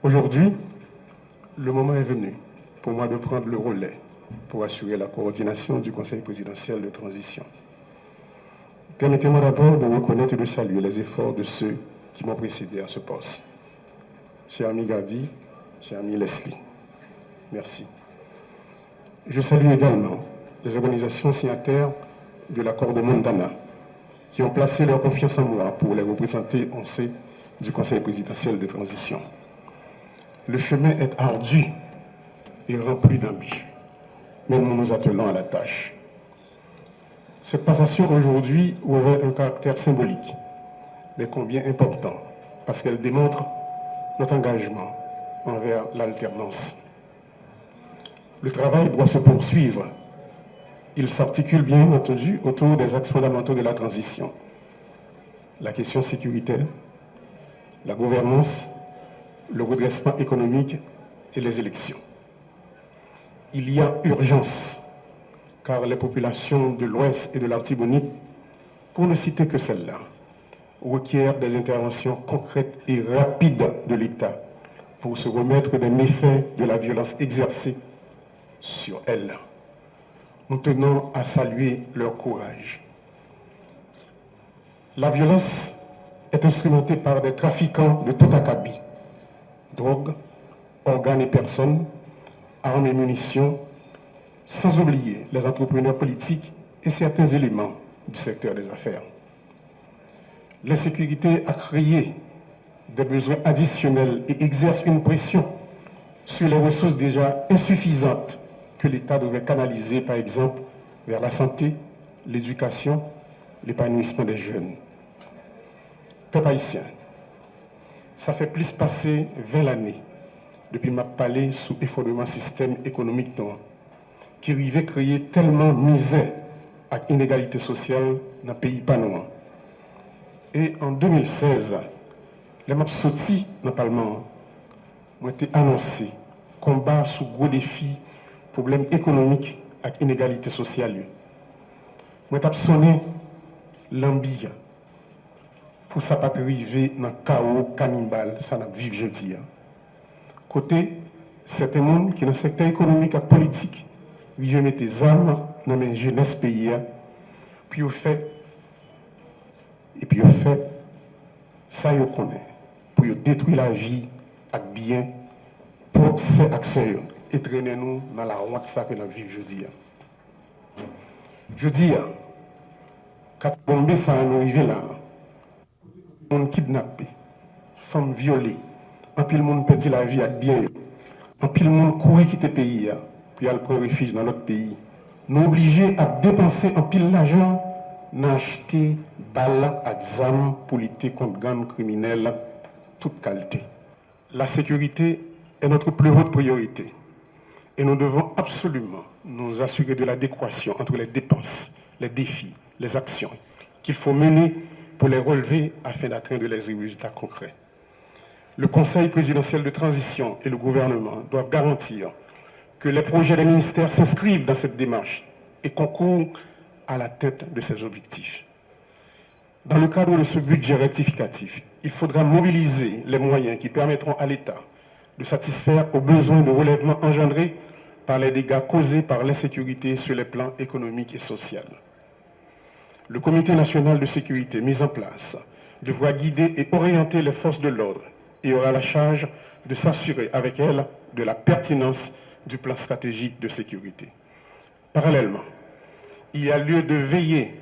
Aujourd'hui, le moment est venu pour moi de prendre le relais pour assurer la coordination du Conseil présidentiel de transition. Permettez-moi d'abord de reconnaître et de saluer les efforts de ceux qui m'ont précédé à ce poste. Cher ami Gadi, cher ami Leslie, merci. Je salue également les organisations signataires de l'accord de Mondana qui ont placé leur confiance en moi pour les représenter au sein du Conseil présidentiel de transition. Le chemin est ardu et rempli d'ambition, mais nous nous attelons à la tâche. Cette passation aujourd'hui revêt un caractère symbolique, mais combien important, parce qu'elle démontre notre engagement envers l'alternance. Le travail doit se poursuivre. Il s'articule bien entendu autour des axes fondamentaux de la transition. La question sécuritaire, la gouvernance, le redressement économique et les élections. Il y a urgence, car les populations de l'Ouest et de l'Artibonite, pour ne citer que celles-là, requièrent des interventions concrètes et rapides de l'État pour se remettre des méfaits de la violence exercée sur elles. Nous tenons à saluer leur courage. La violence est instrumentée par des trafiquants de tout acabit, drogue, organes et personnes, armes et munitions, sans oublier les entrepreneurs politiques et certains éléments du secteur des affaires. L'insécurité a créé des besoins additionnels et exerce une pression sur les ressources déjà insuffisantes que l'État devrait canaliser, par exemple, vers la santé, l'éducation, l'épanouissement des jeunes. Peuple haïtien, ça fait plus passer 20 années depuis ma parlé sous effondrement système économique noir, qui arrivait créer tellement misère et inégalité sociale dans le pays panois. Et en 2016, les maps sortis dans le Parlement ont été annoncés combat sous gros défis, problèmes économiques et inégalité sociale. Moi, j'ai sonné l'ambition pour ça pas arriver dans le chaos cannibale, ça n'a vivre jeudi. Côté, certains monde qui dans le secteur économique et politique, ils mettent des armes dans les jeunesse pays, puis au fait, ça ils connaissent, pour détruire la vie avec bien, pour ces actions et traîner nous dans la honte ça que nous vivons jeudi. Jeudi, quand bombe ça nous arrive là, on kidnappé, femmes violées, en pile monde perdit la vie avec bien, en pile monde courir quitter le pays, puis aller prendre refuge dans notre pays. Nous obligés à dépenser en pile l'argent d'acheter balles et examens pour lutter contre gangs criminels toute qualité. La sécurité est notre plus haute priorité et nous devons absolument nous assurer de l'adéquation entre les dépenses, les défis, les actions qu'il faut mener pour les relever afin d'atteindre les résultats concrets. Le Conseil présidentiel de transition et le gouvernement doivent garantir que les projets des ministères s'inscrivent dans cette démarche et concourent à la tête de ces objectifs. Dans le cadre de ce budget rectificatif, il faudra mobiliser les moyens qui permettront à l'État de satisfaire aux besoins de relèvement engendrés par les dégâts causés par l'insécurité sur les plans économiques et sociaux. Le Comité national de sécurité mis en place devra guider et orienter les forces de l'ordre et aura la charge de s'assurer avec elles de la pertinence du plan stratégique de sécurité. Parallèlement, il y a lieu de veiller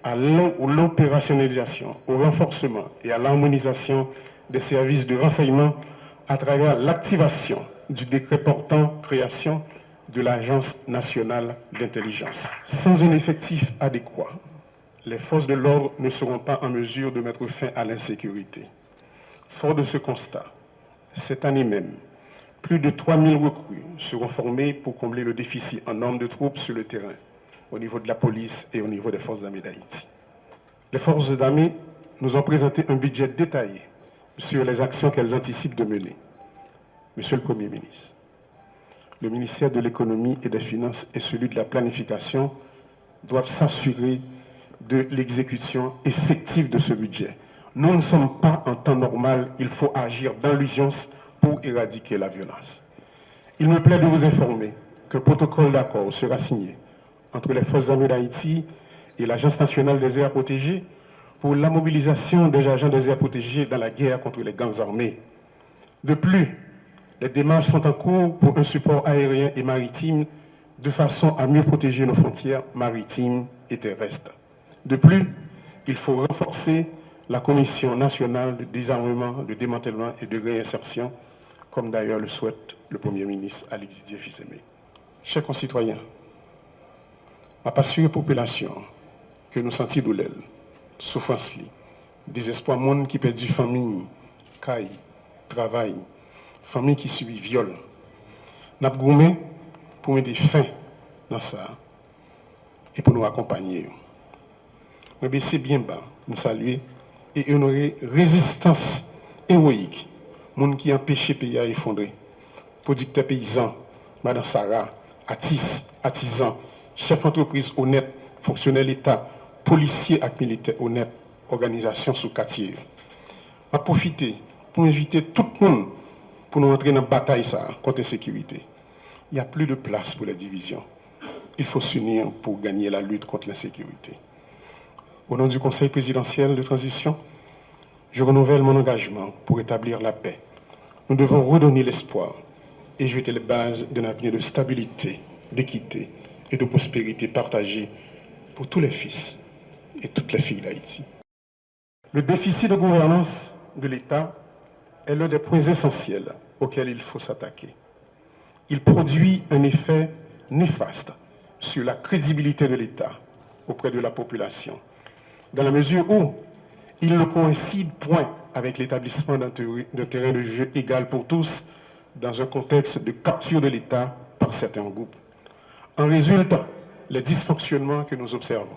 à l'opérationnalisation, au renforcement et à l'harmonisation des services de renseignement à travers l'activation du décret portant création de l'Agence nationale d'intelligence. Sans un effectif adéquat, les forces de l'ordre ne seront pas en mesure de mettre fin à l'insécurité. Fort de ce constat, cette année même, plus de 3000 recrues seront formées pour combler le déficit en nombre de troupes sur le terrain, au niveau de la police et au niveau des forces armées d'Haïti. Les forces armées nous ont présenté un budget détaillé sur les actions qu'elles anticipent de mener. Monsieur le Premier ministre, le ministère de l'économie et des finances et celui de la planification doivent s'assurer de l'exécution effective de ce budget. Nous ne sommes pas en temps normal, il faut agir dans l'urgence pour éradiquer la violence. Il me plaît de vous informer qu'un protocole d'accord sera signé entre les Forces armées d'Haïti et l'Agence nationale des aires protégées pour la mobilisation des agents des aires protégées dans la guerre contre les gangs armés. De plus, les démarches sont en cours pour un support aérien et maritime de façon à mieux protéger nos frontières maritimes et terrestres. De plus, il faut renforcer la Commission nationale de désarmement, de démantèlement et de réinsertion, comme d'ailleurs le souhaite le Premier ministre Alexis Didier Fils-Aimé. Chers concitoyens, ma passion population que nous sentons douleur, souffrance, désespoir, monde qui perdu famille, caille, travail, famille qui subit viol. Nous avons gommé pour mettre fin dans ça et pour nous accompagner. Mais c'est bien bas, nous saluer et honorer résistance héroïque, monde qui empêche le pays à effondrer. Producteurs paysans, Madame Sarah, artisans, chefs d'entreprise honnêtes, fonctionnaires l'État, policiers et militaires honnêtes, organisations sous quartier. Je profiter pour inviter tout le monde pour nous entrer dans la bataille contre l'insécurité. Il n'y a plus de place pour les divisions. Il faut s'unir pour gagner la lutte contre l'insécurité. Au nom du Conseil présidentiel de transition, je renouvelle mon engagement pour établir la paix. Nous devons redonner l'espoir et jeter les bases d'un avenir de stabilité, d'équité et de prospérité partagée pour tous les fils et toutes les filles d'Haïti. Le déficit de gouvernance de l'État est l'un des points essentiels auxquels il faut s'attaquer. Il produit un effet néfaste sur la crédibilité de l'État auprès de la population, dans la mesure où il ne coïncide point avec l'établissement d'un terrain de jeu égal pour tous dans un contexte de capture de l'État par certains groupes. En résultent les dysfonctionnements que nous observons.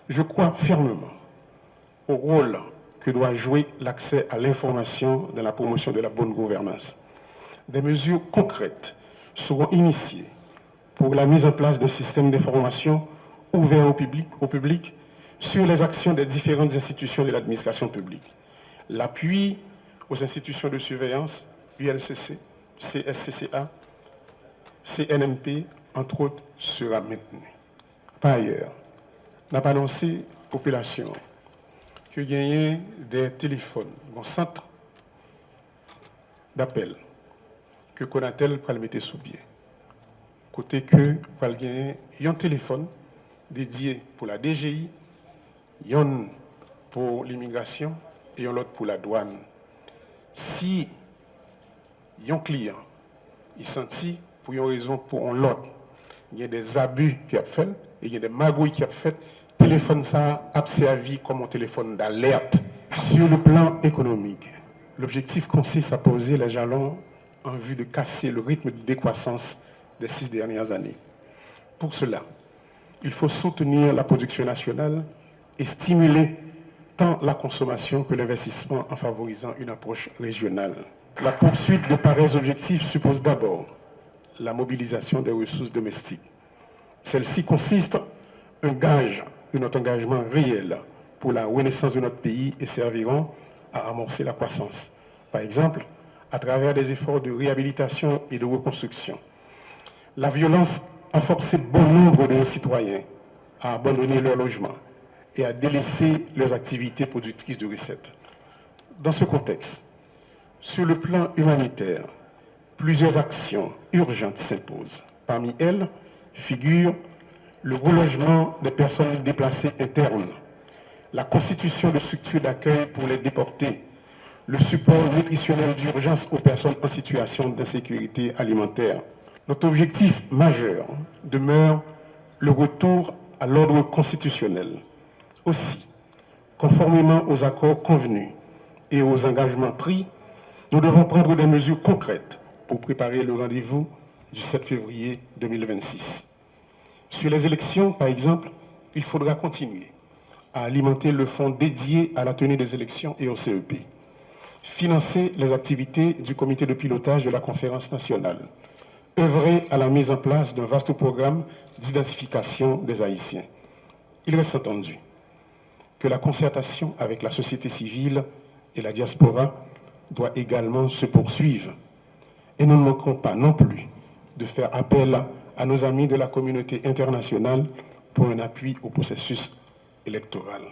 Je crois fermement au rôle que doit jouer l'accès à l'information dans la promotion de la bonne gouvernance. Des mesures concrètes seront initiées pour la mise en place d'un système d'information ouvert au public sur les actions des différentes institutions de l'administration publique. L'appui aux institutions de surveillance, ULCC, CSCCA, CNMP, entre autres, sera maintenu. Par ailleurs, on a annoncé à la population qu'il y a des téléphones, un centre d'appel que Conatel va le mettre sous pied. Côté que va gagner un téléphone dédié pour la DGI, un pour l'immigration et un autre pour la douane. Si un client il sentit pour une raison pour l'autre, il y a des abus qui a fait et il y a des magouilles qui a fait, téléphone ça a servi comme un téléphone d'alerte. Sur le plan économique, l'objectif consiste à poser les jalons en vue de casser le rythme de décroissance des 6 dernières années. Pour cela, il faut soutenir la production nationale et stimuler tant la consommation que l'investissement en favorisant une approche régionale. La poursuite de pareils objectifs suppose d'abord la mobilisation des ressources domestiques. Celle-ci consiste un gage de notre engagement réel pour la renaissance de notre pays et serviront à amorcer la croissance. Par exemple, à travers des efforts de réhabilitation et de reconstruction. La violence a forcé bon nombre de nos citoyens à abandonner leur logement et à délaisser leurs activités productrices de recettes. Dans ce contexte, sur le plan humanitaire, plusieurs actions urgentes s'imposent. Parmi elles figurent le relogement des personnes déplacées internes, la constitution de structures d'accueil pour les déportés, le support nutritionnel d'urgence aux personnes en situation d'insécurité alimentaire. Notre objectif majeur demeure le retour à l'ordre constitutionnel. Aussi, conformément aux accords convenus et aux engagements pris, nous devons prendre des mesures concrètes pour préparer le rendez-vous du 7 février 2026. Sur les élections, par exemple, il faudra continuer à alimenter le fonds dédié à la tenue des élections et au CEP, financer les activités du comité de pilotage de la conférence nationale, œuvrer à la mise en place d'un vaste programme d'identification des Haïtiens. Il reste entendu que la concertation avec la société civile et la diaspora doit également se poursuivre. Et nous ne manquons pas non plus de faire appel à nos amis de la communauté internationale pour un appui au processus électoral.